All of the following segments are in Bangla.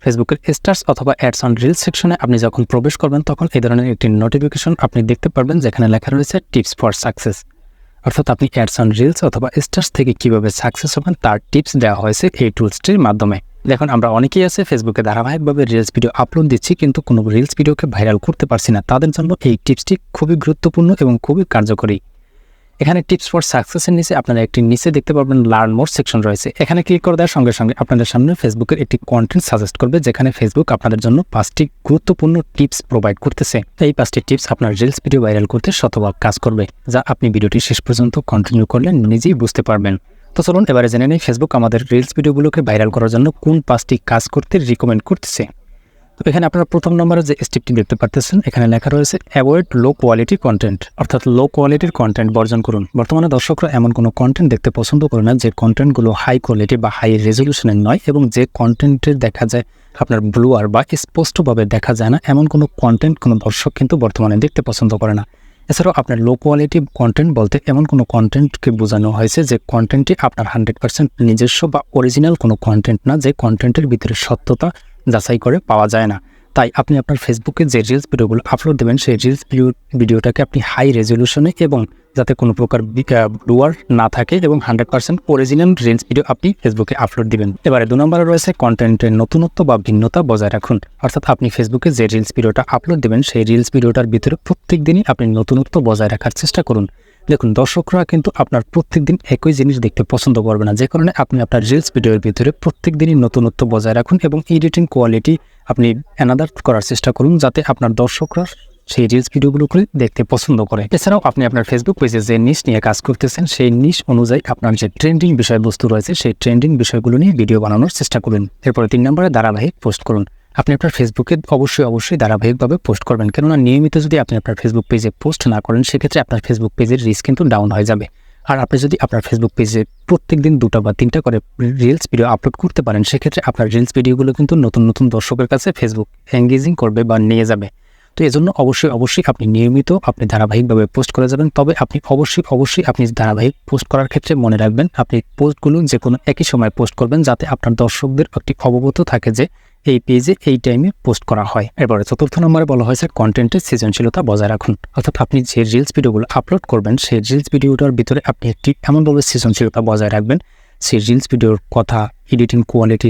ফেসবুকের স্টার্স অথবা অ্যাডস অন রিলস সেকশনে আপনি যখন প্রবেশ করবেন তখন এই ধরনের একটি নোটিফিকেশন আপনি দেখতে পারবেন যেখানে লেখা রয়েছে টিপস ফর সাকসেস। অর্থাৎ আপনি অ্যাডস অন রিলস অথবা স্টার্স থেকে কীভাবে সাকসেস হবেন তার টিপস দেওয়া হয়েছে এই টুলসটির মাধ্যমে। দেখুন, আমরা অনেকেই আছে ফেসবুকে ধারাবাহিকভাবে রিলস ভিডিও আপলোড দিচ্ছি কিন্তু কোনো রিলস ভিডিওকে ভাইরাল করতে পারছি না। তাদের জন্য এই টিপসটি খুবই গুরুত্বপূর্ণ এবং খুবই কার্যকরী। এখানে টিপস ফর সাকসেসের নিচে আপনারা একটি নিচে দেখতে পারবেন লার্ন মোর সেকশন রয়েছে। এখানে ক্লিক করে দেওয়ার সঙ্গে সঙ্গে আপনাদের সামনে ফেসবুকের একটি কন্টেন্ট সাজেস্ট করবে যেখানে ফেসবুক আপনাদের জন্য 5টি গুরুত্বপূর্ণ টিপস প্রোভাইড করতেছে। এই 5টি টিপস আপনার রিলস ভিডিও ভাইরাল করতে শতভাগ কাজ করবে, যা আপনি ভিডিওটি শেষ পর্যন্ত কন্টিনিউ করলে নিজেই বুঝতে পারবেন। তো চলুন এবারে জেনে নেই ফেসবুক আমাদের রিলস ভিডিওগুলোকে ভাইরাল করার জন্য কোন 5টি কাজ করতে রিকমেন্ড করতেছে। তো এখানে আপনারা প্রথম নম্বরে যে স্টেপটি দেখতে পারতেছেন, এখানে লেখা রয়েছে অ্যাভয়েড লো কোয়ালিটি কন্টেন্ট, অর্থাৎ লো কোয়ালিটির কন্টেন্ট বর্জন করুন। বর্তমানে দর্শকরা এমন কোনো কন্টেন্ট দেখতে পছন্দ করে না যে কন্টেন্টগুলো হাই কোয়ালিটি বা হাই রেজলিউশনের নয়, এবং যে কন্টেন্টের দেখা যায় আপনার ব্লুয়ার বা স্পষ্টভাবে দেখা যায় না, এমন কোনো কন্টেন্ট কোনো দর্শক কিন্তু বর্তমানে দেখতে পছন্দ করে না। এছাড়াও আপনার লো কোয়ালিটি কন্টেন্ট বলতে এমন কোনো কন্টেন্টকে বোঝানো হয়েছে যে কন্টেন্টটি আপনার 100% নিজস্ব বা অরিজিনাল কোনো কন্টেন্ট না, যে কন্টেন্টের ভিতরে সত্যতা যাচাই করে পাওয়া যায় না। তাই আপনি আপনার ফেসবুকে যে রিলস ভিডিওগুলো আপলোড দেবেন সেই রিলস ভিডিওটাকে আপনি হাই রেজলিউশনে এবং যাতে কোনো প্রকার ব্লুয়ার না থাকে এবং 100% অরিজিনাল রিলস ভিডিও আপনি ফেসবুকে আপলোড দিবেন। এবারে 2 নম্বরে রয়েছে কন্টেন্টের নতুনত্ব বা ভিন্নতা বজায় রাখুন। অর্থাৎ আপনি ফেসবুকে যে রিলস ভিডিওটা আপলোড দেবেন সেই রিলস ভিডিওটার ভিতরে প্রত্যেক দিনই আপনি নতুনত্ব বজায় রাখার চেষ্টা করুন। দেখুন, দর্শকরা কিন্তু আপনার প্রত্যেক দিন একই জিনিস দেখতে পছন্দ করবে না, যে কারণে আপনি আপনার রিলস ভিডিওর ভিতরে প্রত্যেক দিনই নতুনত্ব বজায় রাখুন এবং এডিটিং কোয়ালিটি আপনি অ্যানাদার করার চেষ্টা করুন যাতে আপনার দর্শকরা সেই রিলস ভিডিওগুলোকে দেখতে পছন্দ করে। এছাড়াও আপনি আপনার ফেসবুক পেজে যে নিশ নিয়ে কাজ করতেছেন সেই নিশ অনুযায়ী আপনার যে ট্রেন্ডিং বিষয়বস্তু রয়েছে সেই ট্রেন্ডিং বিষয়গুলো নিয়ে ভিডিও বানানোর চেষ্টা করুন। এরপরে 3 নম্বরে ধারাবাহিক পোস্ট করুন। আপনি আপনার ফেসবুকে অবশ্যই ধারাবাহিকভাবে পোস্ট করবেন, কেননা নিয়মিত যদি আপনি আপনার ফেসবুক পেজে পোস্ট না করেন সেক্ষেত্রে আপনার ফেসবুক পেজের রিচ কিন্তু ডাউন হয়ে যাবে। আর আপনি যদি আপনার ফেসবুক পেজে প্রত্যেক দিন 2টা বা 3টা করে রিলস ভিডিও আপলোড করতে পারেন সেক্ষেত্রে আপনার রিলস ভিডিওগুলো কিন্তু নতুন নতুন দর্শকের কাছে ফেসবুক এঙ্গেজিং করবে বা নিয়ে যাবে। তো এজন্য অবশ্যই আপনি নিয়মিত আপনি ধারাবাহিকভাবে পোস্ট করে যাবেন। তবে আপনি অবশ্যই আপনি ধারাবাহিক পোস্ট করার ক্ষেত্রে মনে রাখবেন আপনি পোস্টগুলো যে কোনো একই সময় পোস্ট করবেন যাতে আপনার দর্শকদের একটি অবগত থাকে যে এই পেজে এই টাইমে পোস্ট করা হয়। এরপরে 4র্থ নম্বরে বলা হয়েছে কন্টেন্টের সৃজনশীলতা বজায় রাখুন। অর্থাৎ আপনি যে রিলস ভিডিওগুলো আপলোড করবেন সেই রিলস ভিডিওটার ভিতরে আপনি একটি এমনভাবে সৃজনশীলতা বজায় রাখবেন সেই রিলস ভিডিওর কথা, এডিটিং কোয়ালিটি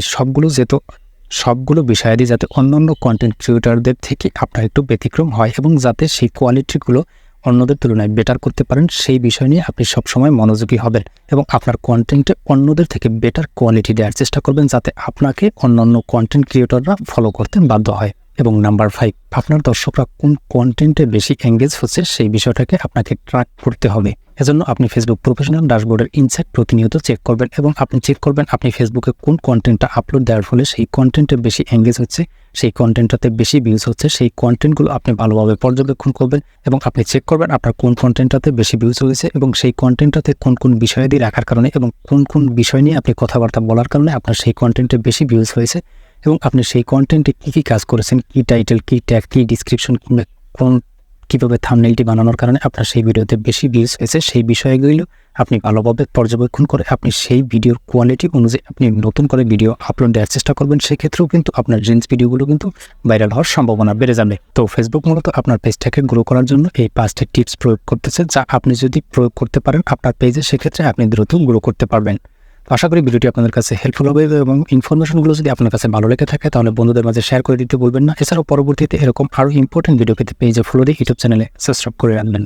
সবগুলো বিষয়াদি যাতে অন্যান্য কন্টেন্ট ক্রিয়েটরদের থেকে আপনার একটু ব্যতিক্রম হয় এবং যাতে সেই কোয়ালিটিগুলো অন্যদের তুলনায় বেটার করতে পারেন সেই বিষয় নিয়ে আপনি সবসময় মনোযোগী হবেন এবং আপনার কন্টেন্টে অন্যদের থেকে বেটার কোয়ালিটি দেওয়ার চেষ্টা করবেন যাতে আপনাকে অন্যান্য কন্টেন্ট ক্রিয়েটররা ফলো করতে বাধ্য হয়। এবং নাম্বার 5, আপনার দর্শকরা কোন কন্টেন্টে বেশি এঙ্গেজ হচ্ছে সেই বিষয়টাকে আপনাকে ট্র্যাক করতে হবে। এজন্য আপনি ফেসবুক প্রফেশনাল ড্যাশবোর্ডের ইনসাইট প্রতিনিয়ত চেক করবেন এবং আপনি চেক করবেন আপনি ফেসবুকে কোন কন্টেন্টটা আপলোড দেওয়ার ফলে সেই কন্টেন্টে বেশি এঙ্গেজ হচ্ছে, সেই কন্টেন্টটাতে বেশি ভিউজ হচ্ছে, সেই কন্টেন্টগুলো আপনি ভালোভাবে পর্যবেক্ষণ করবেন এবং আপনি চেক করবেন আপনার কোন কন্টেন্টটাতে বেশি ভিউজ হয়েছে এবং সেই কন্টেন্টটাতে কোন বিষয়াদি রাখার কারণে এবং কোন বিষয় নিয়ে আপনি কথাবার্তা বলার কারণে আপনার সেই কন্টেন্টে বেশি ভিউজ হয়েছে এবং আপনি সেই কন্টেন্টে কী কাজ করেছেন, কী টাইটেল, কী ট্যাগ, কী ডিসক্রিপশন, কীভাবে থাম্বনেইলটি বানানোর কারণে আপনার সেই ভিডিওতে বেশি ভিউজ হয়েছে সেই বিষয়গুলো আপনি ভালোভাবে পর্যবেক্ষণ করে আপনি সেই ভিডিওর কোয়ালিটি অনুযায়ী আপনি নতুন করে ভিডিও আপলোড দেওয়ার চেষ্টা করবেন। সেক্ষেত্রেও কিন্তু আপনার রিলস ভিডিওগুলো কিন্তু ভাইরাল হওয়ার সম্ভাবনা বেড়ে যাবে। তো ফেসবুক মূলত আপনার পেজটাকে গ্রো করার জন্য এই 5টি টিপস প্রয়োগ করতেছে, যা আপনি যদি প্রয়োগ করতে পারেন আপনার পেজে সেক্ষেত্রে আপনি দ্রুত গ্রো করতে পারবেন। আশা করি ভিডিওটি আপনাদের কাছে হেল্পফুল হবে এবং ইনফরমেশনগুলো যদি আপনার কাছে ভালো লেগে থাকে তাহলে বন্ধুদের মাঝে শেয়ার করে দিতে বলবেন না। এছাড়াও পরবর্তীতে এরকম আরও ইম্পর্টেন্ট ভিডিও পেতে পেজে ফলো দিয়ে ইউটিউব চ্যানেলে সাবস্ক্রাইব করে রাখবেন।